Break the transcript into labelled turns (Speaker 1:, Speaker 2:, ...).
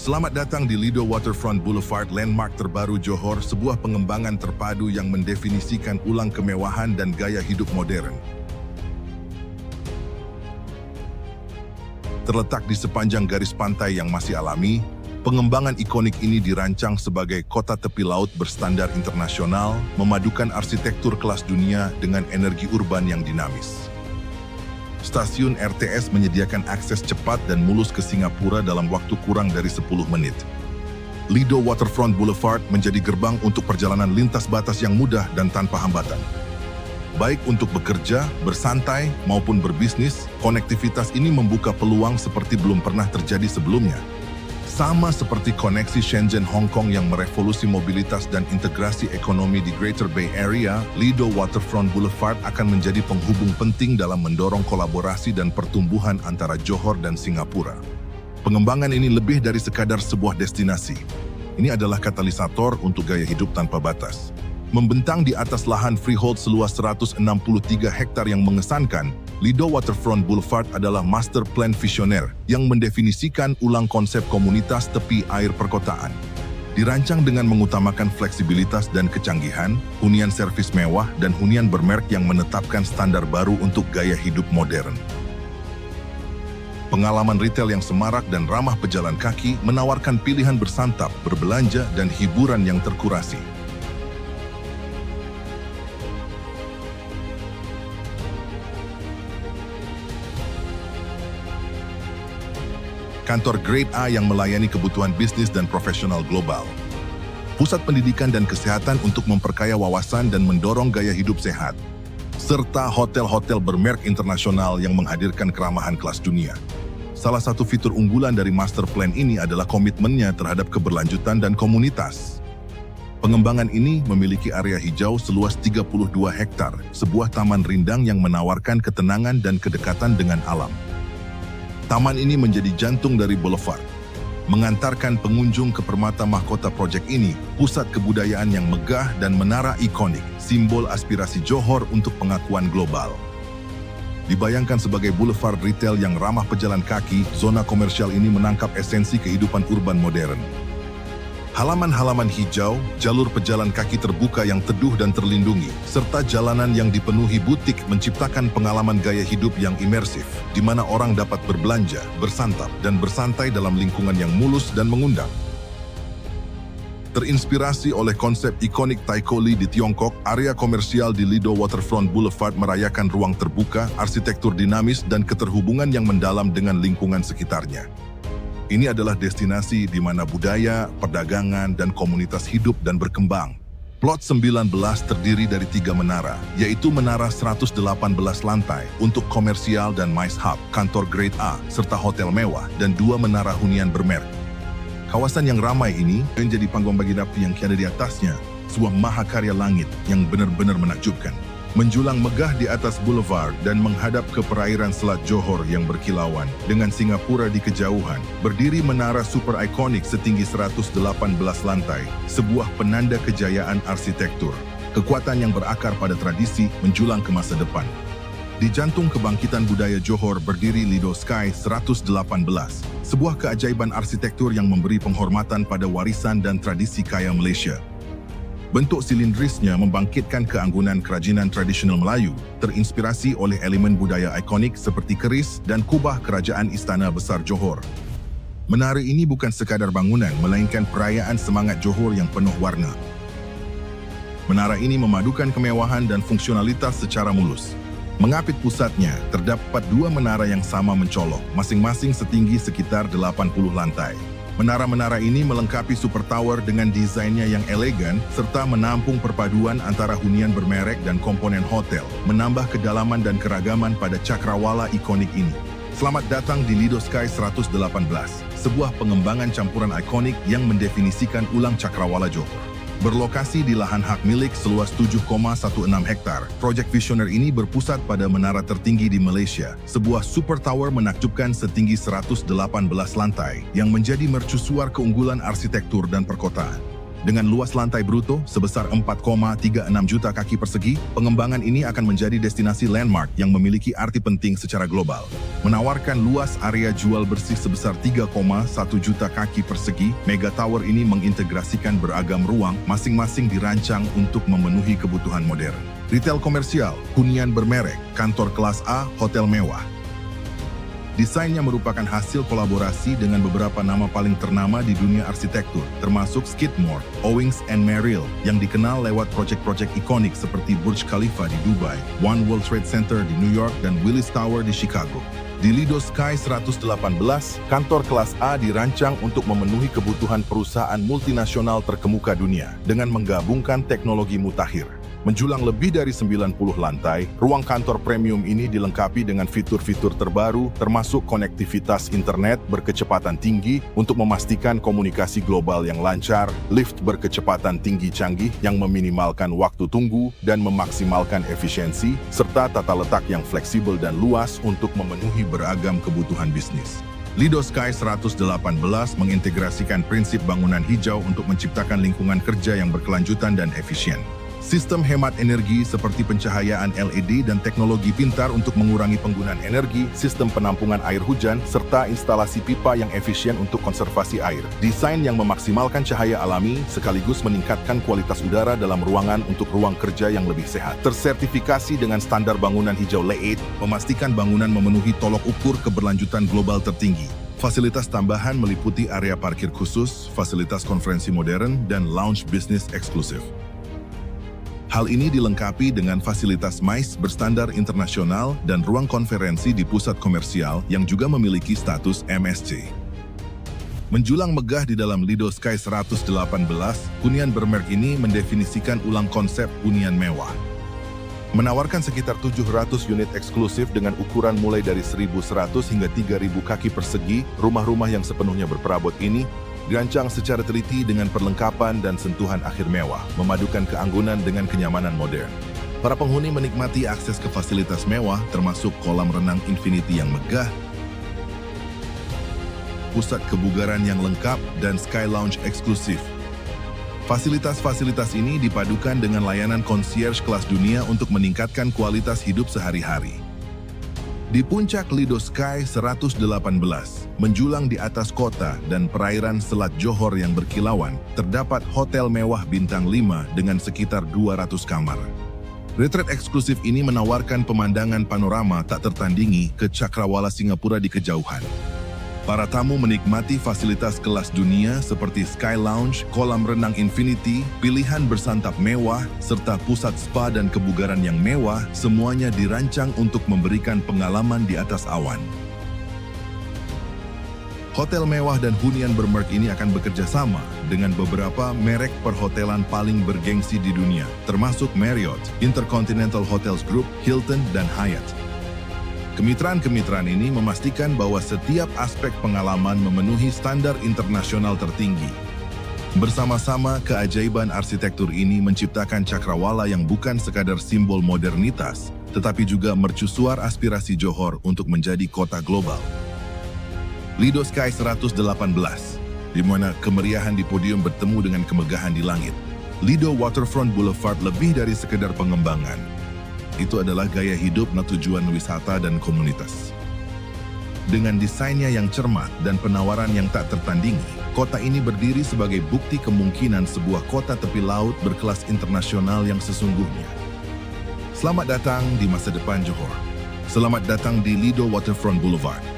Speaker 1: Selamat datang di Lido Waterfront Boulevard, landmark terbaru Johor, sebuah pengembangan terpadu yang mendefinisikan ulang kemewahan dan gaya hidup modern. Terletak di sepanjang garis pantai yang masih alami, pengembangan ikonik ini dirancang sebagai kota tepi laut berstandar internasional, memadukan arsitektur kelas dunia dengan energi urban yang dinamis. Stasiun RTS menyediakan akses cepat dan mulus ke Singapura dalam waktu kurang dari 10 menit. Lido Waterfront Boulevard menjadi gerbang untuk perjalanan lintas batas yang mudah dan tanpa hambatan. Baik untuk bekerja, bersantai, maupun berbisnis, konektivitas ini membuka peluang seperti belum pernah terjadi sebelumnya. Sama seperti koneksi Shenzhen Hong Kong yang merevolusi mobilitas dan integrasi ekonomi di Greater Bay Area, Lido Waterfront Boulevard akan menjadi penghubung penting dalam mendorong kolaborasi dan pertumbuhan antara Johor dan Singapura. Pengembangan ini lebih dari sekadar sebuah destinasi. Ini adalah katalisator untuk gaya hidup tanpa batas. Membentang di atas lahan freehold seluas 163 hektar yang mengesankan, Lido Waterfront Boulevard adalah master plan visioner yang mendefinisikan ulang konsep komunitas tepi air perkotaan. Dirancang dengan mengutamakan fleksibilitas dan kecanggihan, hunian servis mewah dan hunian bermerek yang menetapkan standar baru untuk gaya hidup modern. Pengalaman retail yang semarak dan ramah pejalan kaki menawarkan pilihan bersantap, berbelanja, dan hiburan yang terkurasi. Kantor Grade A yang melayani kebutuhan bisnis dan profesional global. Pusat pendidikan dan kesehatan untuk memperkaya wawasan dan mendorong gaya hidup sehat. Serta hotel-hotel bermerek internasional yang menghadirkan keramahan kelas dunia. Salah satu fitur unggulan dari master plan ini adalah komitmennya terhadap keberlanjutan dan komunitas. Pengembangan ini memiliki area hijau seluas 32 hektar, sebuah taman rindang yang menawarkan ketenangan dan kedekatan dengan alam. Taman ini menjadi jantung dari boulevard, mengantarkan pengunjung ke permata mahkota proyek ini, pusat kebudayaan yang megah dan menara ikonik, simbol aspirasi Johor untuk pengakuan global. Dibayangkan sebagai boulevard retail yang ramah pejalan kaki, zona komersial ini menangkap esensi kehidupan urban modern. Halaman-halaman hijau, jalur pejalan kaki terbuka yang teduh dan terlindungi, serta jalanan yang dipenuhi butik menciptakan pengalaman gaya hidup yang imersif, di mana orang dapat berbelanja, bersantap, dan bersantai dalam lingkungan yang mulus dan mengundang. Terinspirasi oleh konsep ikonik Taikoo Li di Tiongkok, area komersial di Lido Waterfront Boulevard merayakan ruang terbuka, arsitektur dinamis, dan keterhubungan yang mendalam dengan lingkungan sekitarnya. Ini adalah destinasi di mana budaya, perdagangan, dan komunitas hidup dan berkembang. Plot 19 terdiri dari 3 menara, yaitu menara 118 lantai untuk komersial dan MICE Hub, kantor Grade A, serta hotel mewah, dan 2 menara hunian bermerek. Kawasan yang ramai ini menjadi panggung bagi napi yang tiada di atasnya, sebuah mahakarya langit yang benar-benar menakjubkan. Menjulang megah di atas boulevard dan menghadap ke perairan Selat Johor yang berkilauan, dengan Singapura di kejauhan, berdiri menara super ikonik setinggi 118 lantai, sebuah penanda kejayaan arsitektur. Kekuatan yang berakar pada tradisi menjulang ke masa depan. Di jantung kebangkitan budaya Johor berdiri Lido Sky 118, sebuah keajaiban arsitektur yang memberi penghormatan pada warisan dan tradisi kaya Malaysia. Bentuk silindrisnya membangkitkan keanggunan kerajinan tradisional Melayu, terinspirasi oleh elemen budaya ikonik seperti keris dan kubah kerajaan Istana Besar Johor. Menara ini bukan sekadar bangunan, melainkan perayaan semangat Johor yang penuh warna. Menara ini memadukan kemewahan dan fungsionalitas secara mulus. Mengapit pusatnya, terdapat 2 menara yang sama mencolok, masing-masing setinggi sekitar 80 lantai. Menara-menara ini melengkapi super tower dengan desainnya yang elegan serta menampung perpaduan antara hunian bermerek dan komponen hotel, menambah kedalaman dan keragaman pada cakrawala ikonik ini. Selamat datang di Lido Sky 118, sebuah pengembangan campuran ikonik yang mendefinisikan ulang cakrawala Johor. Berlokasi di lahan hak milik seluas 7,16 hektar, proyek visioner ini berpusat pada menara tertinggi di Malaysia, sebuah super tower menakjubkan setinggi 118 lantai yang menjadi mercusuar keunggulan arsitektur dan perkotaan. Dengan luas lantai bruto sebesar 4,36 juta kaki persegi, pengembangan ini akan menjadi destinasi landmark yang memiliki arti penting secara global. Menawarkan luas area jual bersih sebesar 3,1 juta kaki persegi, Mega Tower ini mengintegrasikan beragam ruang, masing-masing dirancang untuk memenuhi kebutuhan modern. Retail komersial, hunian bermerek, kantor kelas A, hotel mewah. Desainnya merupakan hasil kolaborasi dengan beberapa nama paling ternama di dunia arsitektur, termasuk Skidmore, Owings & Merrill, yang dikenal lewat proyek-proyek ikonik seperti Burj Khalifa di Dubai, One World Trade Center di New York, dan Willis Tower di Chicago. Di Lido Sky 118, kantor kelas A dirancang untuk memenuhi kebutuhan perusahaan multinasional terkemuka dunia dengan menggabungkan teknologi mutakhir. Menjulang lebih dari 90 lantai, ruang kantor premium ini dilengkapi dengan fitur-fitur terbaru termasuk konektivitas internet berkecepatan tinggi untuk memastikan komunikasi global yang lancar, lift berkecepatan tinggi canggih yang meminimalkan waktu tunggu dan memaksimalkan efisiensi, serta tata letak yang fleksibel dan luas untuk memenuhi beragam kebutuhan bisnis. Lido Sky 118 mengintegrasikan prinsip bangunan hijau untuk menciptakan lingkungan kerja yang berkelanjutan dan efisien. Sistem hemat energi seperti pencahayaan LED dan teknologi pintar untuk mengurangi penggunaan energi, sistem penampungan air hujan, serta instalasi pipa yang efisien untuk konservasi air. Desain yang memaksimalkan cahaya alami sekaligus meningkatkan kualitas udara dalam ruangan untuk ruang kerja yang lebih sehat. Tersertifikasi dengan standar bangunan hijau LEED, memastikan bangunan memenuhi tolok ukur keberlanjutan global tertinggi. Fasilitas tambahan meliputi area parkir khusus, fasilitas konferensi modern, dan lounge bisnis eksklusif. Hal ini dilengkapi dengan fasilitas MICE berstandar internasional dan ruang konferensi di pusat komersial yang juga memiliki status MSC. Menjulang megah di dalam Lido Sky 118, hunian bermerek ini mendefinisikan ulang konsep hunian mewah. Menawarkan sekitar 700 unit eksklusif dengan ukuran mulai dari 1.100 hingga 3.000 kaki persegi, rumah-rumah yang sepenuhnya berperabot ini dirancang secara teliti dengan perlengkapan dan sentuhan akhir mewah, memadukan keanggunan dengan kenyamanan modern. Para penghuni menikmati akses ke fasilitas mewah, termasuk kolam renang infinity yang megah, pusat kebugaran yang lengkap, dan Sky Lounge eksklusif. Fasilitas-fasilitas ini dipadukan dengan layanan concierge kelas dunia untuk meningkatkan kualitas hidup sehari-hari. Di puncak Lido Sky 118, menjulang di atas kota dan perairan Selat Johor yang berkilauan, terdapat hotel mewah bintang 5 dengan sekitar 200 kamar. Retreat eksklusif ini menawarkan pemandangan panorama tak tertandingi ke Cakrawala Singapura di kejauhan. Para tamu menikmati fasilitas kelas dunia seperti Sky Lounge, kolam renang infinity, pilihan bersantap mewah, serta pusat spa dan kebugaran yang mewah, semuanya dirancang untuk memberikan pengalaman di atas awan. Hotel mewah dan hunian bermerek ini akan bekerja sama dengan beberapa merek perhotelan paling bergengsi di dunia, termasuk Marriott, Intercontinental Hotels Group, Hilton, dan Hyatt. Kemitraan-kemitraan ini memastikan bahwa setiap aspek pengalaman memenuhi standar internasional tertinggi. Bersama-sama, keajaiban arsitektur ini menciptakan Cakrawala yang bukan sekadar simbol modernitas, tetapi juga mercusuar aspirasi Johor untuk menjadi kota global. Lido Sky 118, di mana kemeriahan di podium bertemu dengan kemegahan di langit. Lido Waterfront Boulevard lebih dari sekedar pengembangan. Itu adalah gaya hidup, tujuan wisata, dan komunitas. Dengan desainnya yang cermat dan penawaran yang tak tertandingi, kota ini berdiri sebagai bukti kemungkinan sebuah kota tepi laut berkelas internasional yang sesungguhnya. Selamat datang di masa depan Johor. Selamat datang di Lido Waterfront Boulevard.